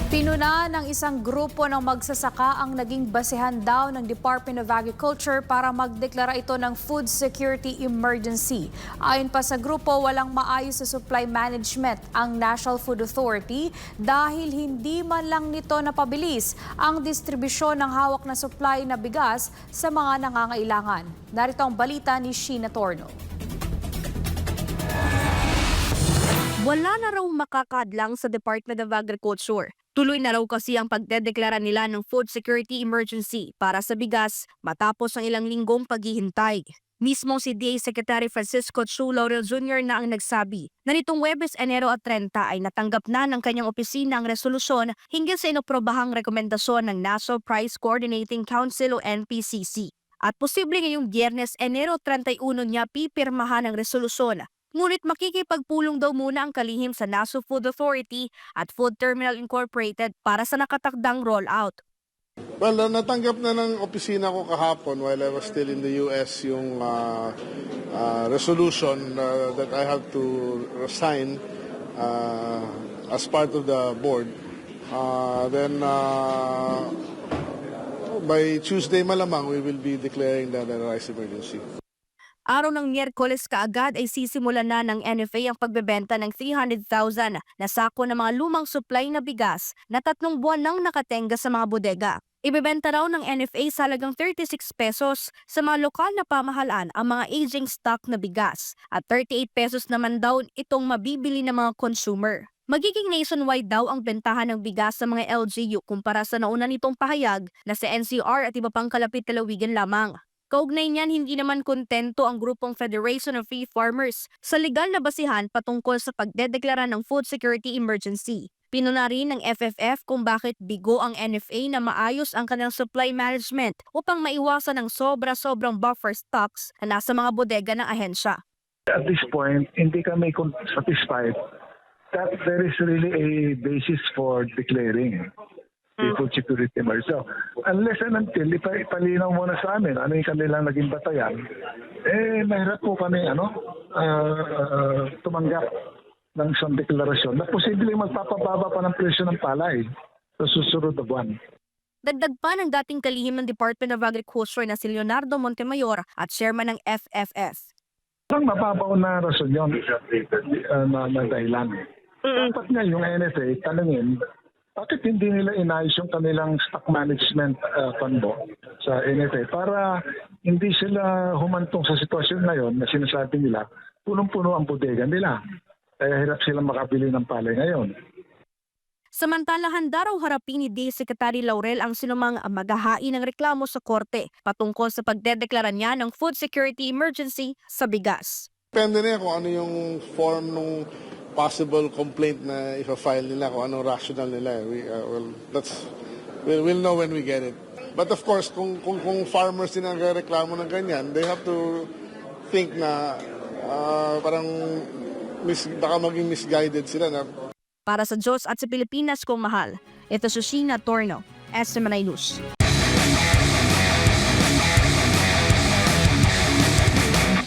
Pinuna ng isang grupo ng magsasaka ang naging basehan daw ng Department of Agriculture para magdeklara ito ng food security emergency. Ayon pa sa grupo, walang maayos sa supply management ang National Food Authority dahil hindi man lang nito napabilis ang distribusyon ng hawak na supply na bigas sa mga nangangailangan. Narito ang balita ni Sheena Torno. Wala na raw makakadlang sa Department of Agriculture. Tuloy na raw kasi ang pagdedeklara nila ng food security emergency para sa bigas matapos ang ilang linggong paghihintay. Mismo si DA Secretary Francisco Chu Laurel Jr. na ang nagsabi na nitong Huwebes, Enero at 30 ay natanggap na ng kanyang opisina ang resolusyon hinggil sa inoprobahang rekomendasyon ng National Price Coordinating Council o NPCC. At posible ngayong Biyernes, Enero 31 niya pipirmahan ang resolusyon. Ngunit makikipagpulong daw muna ang kalihim sa National Food Authority at Food Terminal Incorporated para sa nakatakdang rollout. Well, natanggap na ng opisina ko kahapon while I was still in the US yung resolution that I have to sign as part of the board. Then by Tuesday malamang we will be declaring the rice emergency. Araw ng Miyerkules kaagad ay sisimulan na ng NFA ang pagbebenta ng 300,000 na sako ng mga lumang supply na bigas na 3 buwan nang nakatenga sa mga bodega. Ibebenta raw ng NFA sa halagang 36 pesos sa mga lokal na pamahalaan ang mga aging stock na bigas at 38 pesos naman daw itong mabibili ng mga consumer. Magiging nationwide daw ang bentahan ng bigas sa mga LGU kumpara sa nauna nitong pahayag na sa NCR at iba pang kalapit lalawigan lamang. Kaugnay niyan, hindi naman kontento ang grupong Federation of Free Farmers sa legal na basihan patungkol sa pagdedeklara ng food security emergency. Pinuna rin ng FFF kung bakit bigo ang NFA na maayos ang kanilang supply management upang maiwasan ang sobra-sobrang buffer stocks na nasa mga bodega ng ahensya. At this point, hindi kami satisfied that there is really a basis for declaring the food security emergency. So, unless and until ipalinaw muna sa amin ano yung kanilang naging batayan, mahirap po kami tumanggap ng isang deklarasyon na posibleng magpapababa pa ng presyo ng palay sa susunod na buwan. Dagdag pa ng dating kalihim ng Department of Agriculture na si Leonardo Montemayor at chairman ng FFF. Ang mababaw na rason yun na dahilan. Dapat nga yung NFA tanungin, bakit hindi nila inayos yung kanilang stock management fund sa NFA para hindi sila humantong sa sitwasyon ngayon na sinasabi nila punong-puno ang bodega nila. Kaya hirap silang makabili ng palay ngayon. Samantala, handa raw harapin ni DA Secretary Laurel ang sinumang maghahain ng reklamo sa korte patungkol sa pagdedeklara niya ng food security emergency sa bigas. Depende na kung ano yung form ng possible complaint na ipa-file nila, kung anong rational nila. We'll know when we get it. But of course, kung farmers din ang reklamo ng ganyan, they have to think na parang baka maging misguided sila na. Para sa Diyos at sa Pilipinas kong mahal, ito si Sheena Torno, SMNI News.